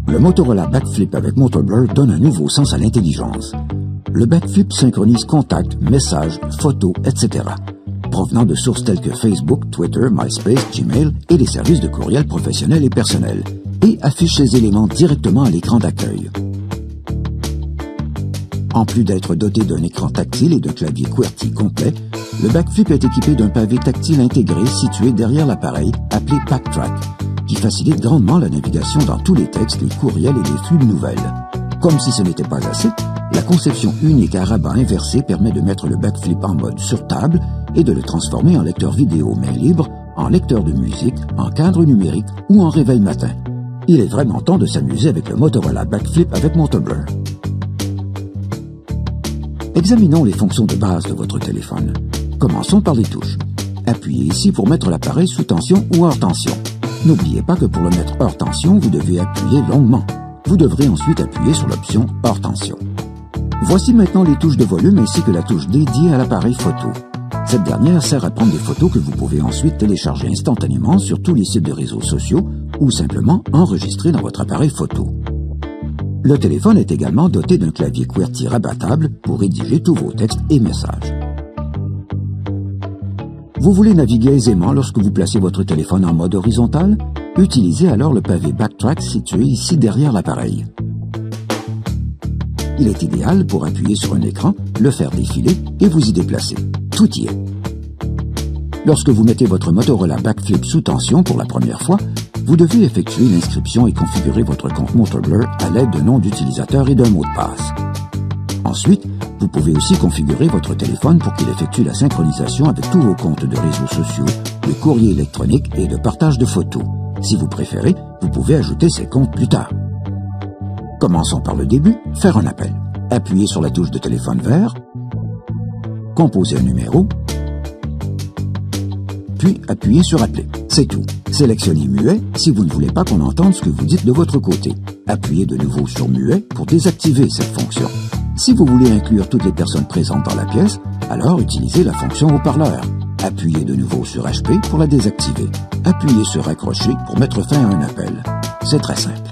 Le Motorola Backflip avec Motoblur donne un nouveau sens à l'intelligence. Le Backflip synchronise contacts, messages, photos, etc. provenant de sources telles que Facebook, Twitter, MySpace, Gmail et les services de courriel professionnels et personnels, et affiche ces éléments directement à l'écran d'accueil. En plus d'être doté d'un écran tactile et d'un clavier QWERTY complet, le Backflip est équipé d'un pavé tactile intégré situé derrière l'appareil, appelé Backtrack, qui facilite grandement la navigation dans tous les textes, les courriels et les flux de nouvelles. Comme si ce n'était pas assez, la conception unique à rabat inversé permet de mettre le Backflip en mode sur table et de le transformer en lecteur vidéo main libre, en lecteur de musique, en cadre numérique ou en réveil matin. Il est vraiment temps de s'amuser avec le Motorola Backflip avec Motoblur. Examinons les fonctions de base de votre téléphone. Commençons par les touches. Appuyez ici pour mettre l'appareil sous tension ou hors tension. N'oubliez pas que pour le mettre hors tension, vous devez appuyer longuement. Vous devrez ensuite appuyer sur l'option hors tension. Voici maintenant les touches de volume ainsi que la touche dédiée à l'appareil photo. Cette dernière sert à prendre des photos que vous pouvez ensuite télécharger instantanément sur tous les sites de réseaux sociaux ou simplement enregistrer dans votre appareil photo. Le téléphone est également doté d'un clavier QWERTY rabattable pour rédiger tous vos textes et messages. Vous voulez naviguer aisément lorsque vous placez votre téléphone en mode horizontal? Utilisez alors le pavé Backtrack situé ici derrière l'appareil. Il est idéal pour appuyer sur un écran, le faire défiler et vous y déplacer. Tout y est. Lorsque vous mettez votre Motorola Backflip sous tension pour la première fois, vous devez effectuer l'inscription et configurer votre compte Motoblur à l'aide d'un nom d'utilisateur et d'un mot de passe. Ensuite, vous pouvez aussi configurer votre téléphone pour qu'il effectue la synchronisation avec tous vos comptes de réseaux sociaux, de courrier électronique et de partage de photos. Si vous préférez, vous pouvez ajouter ces comptes plus tard. Commençons par le début, faire un appel. Appuyez sur la touche de téléphone vert, composez un numéro, puis appuyez sur appeler. C'est tout. Sélectionnez muet si vous ne voulez pas qu'on entende ce que vous dites de votre côté. Appuyez de nouveau sur muet pour désactiver cette fonction. Si vous voulez inclure toutes les personnes présentes dans la pièce, alors utilisez la fonction haut-parleur. Appuyez de nouveau sur HP pour la désactiver. Appuyez sur accrocher pour mettre fin à un appel. C'est très simple.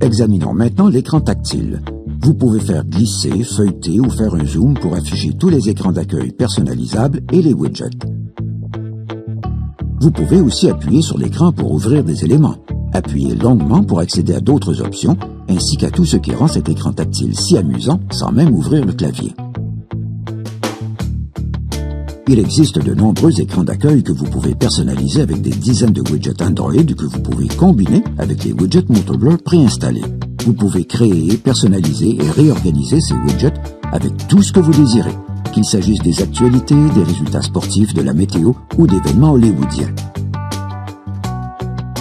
Examinons maintenant l'écran tactile. Vous pouvez faire glisser, feuilleter ou faire un zoom pour afficher tous les écrans d'accueil personnalisables et les widgets. Vous pouvez aussi appuyer sur l'écran pour ouvrir des éléments. Appuyez longuement pour accéder à d'autres options, ainsi qu'à tout ce qui rend cet écran tactile si amusant sans même ouvrir le clavier. Il existe de nombreux écrans d'accueil que vous pouvez personnaliser avec des dizaines de widgets Android que vous pouvez combiner avec les widgets Motoblur préinstallés. Vous pouvez créer, personnaliser et réorganiser ces widgets avec tout ce que vous désirez, qu'il s'agisse des actualités, des résultats sportifs, de la météo ou d'événements hollywoodiens.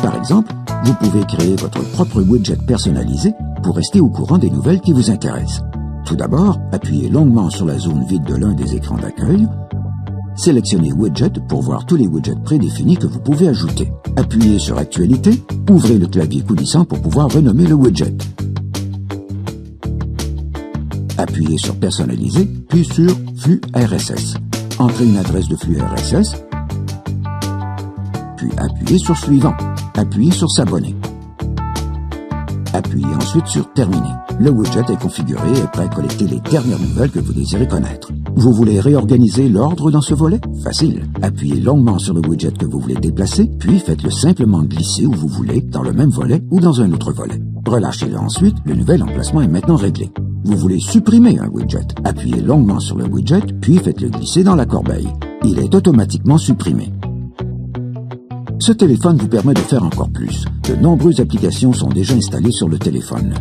Par exemple, vous pouvez créer votre propre widget personnalisé pour rester au courant des nouvelles qui vous intéressent. Tout d'abord, appuyez longuement sur la zone vide de l'un des écrans d'accueil. Sélectionnez Widget pour voir tous les widgets prédéfinis que vous pouvez ajouter. Appuyez sur Actualité, ouvrez le clavier coulissant pour pouvoir renommer le widget. Appuyez sur Personnaliser, puis sur Flux RSS. Entrez une adresse de flux RSS, puis appuyez sur Suivant. Appuyez sur S'abonner. Appuyez ensuite sur Terminer. Le widget est configuré et prêt à collecter les dernières nouvelles que vous désirez connaître. Vous voulez réorganiser l'ordre dans ce volet? Facile. Appuyez longuement sur le widget que vous voulez déplacer, puis faites-le simplement glisser où vous voulez, dans le même volet ou dans un autre volet. Relâchez-le ensuite, le nouvel emplacement est maintenant réglé. Vous voulez supprimer un widget? Appuyez longuement sur le widget, puis faites-le glisser dans la corbeille. Il est automatiquement supprimé. Ce téléphone vous permet de faire encore plus. De nombreuses applications sont déjà installées sur le téléphone.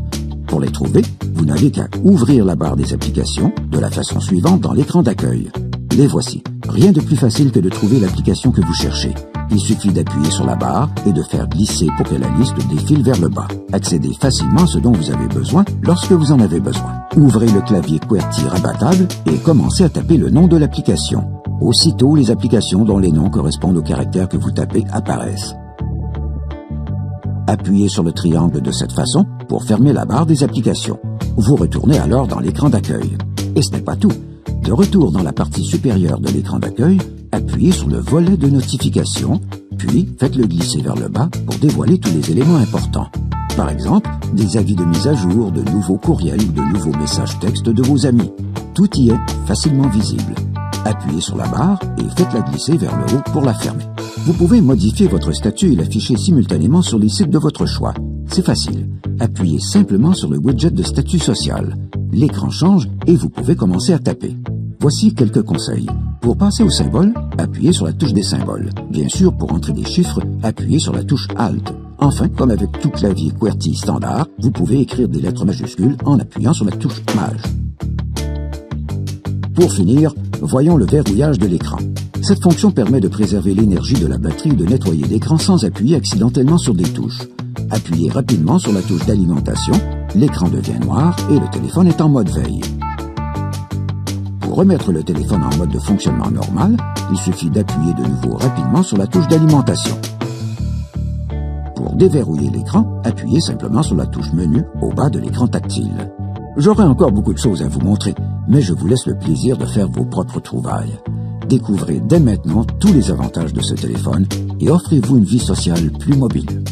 Pour les trouver, vous n'avez qu'à ouvrir la barre des applications de la façon suivante dans l'écran d'accueil. Les voici. Rien de plus facile que de trouver l'application que vous cherchez. Il suffit d'appuyer sur la barre et de faire glisser pour que la liste défile vers le bas. Accédez facilement à ce dont vous avez besoin lorsque vous en avez besoin. Ouvrez le clavier QWERTY rabattable et commencez à taper le nom de l'application. Aussitôt, les applications dont les noms correspondent aux caractères que vous tapez apparaissent. Appuyez sur le triangle de cette façon pour fermer la barre des applications. Vous retournez alors dans l'écran d'accueil. Et ce n'est pas tout. De retour dans la partie supérieure de l'écran d'accueil, appuyez sur le volet de notification, Puis, faites-le glisser vers le bas pour dévoiler tous les éléments importants. Par exemple, des avis de mise à jour, de nouveaux courriels ou de nouveaux messages textes de vos amis. Tout y est facilement visible. Appuyez sur la barre et faites-la glisser vers le haut pour la fermer. Vous pouvez modifier votre statut et l'afficher simultanément sur les sites de votre choix. C'est facile. Appuyez simplement sur le widget de statut social. L'écran change et vous pouvez commencer à taper. Voici quelques conseils. Pour passer aux symboles, appuyez sur la touche des symboles. Bien sûr, pour entrer des chiffres, appuyez sur la touche Alt. Enfin, comme avec tout clavier QWERTY standard, vous pouvez écrire des lettres majuscules en appuyant sur la touche Maj. Pour finir, voyons le verrouillage de l'écran. Cette fonction permet de préserver l'énergie de la batterie et de nettoyer l'écran sans appuyer accidentellement sur des touches. Appuyez rapidement sur la touche d'alimentation, l'écran devient noir et le téléphone est en mode veille. Pour remettre le téléphone en mode de fonctionnement normal, il suffit d'appuyer de nouveau rapidement sur la touche d'alimentation. Pour déverrouiller l'écran, appuyez simplement sur la touche menu au bas de l'écran tactile. J'aurais encore beaucoup de choses à vous montrer, mais je vous laisse le plaisir de faire vos propres trouvailles. Découvrez dès maintenant tous les avantages de ce téléphone et offrez-vous une vie sociale plus mobile.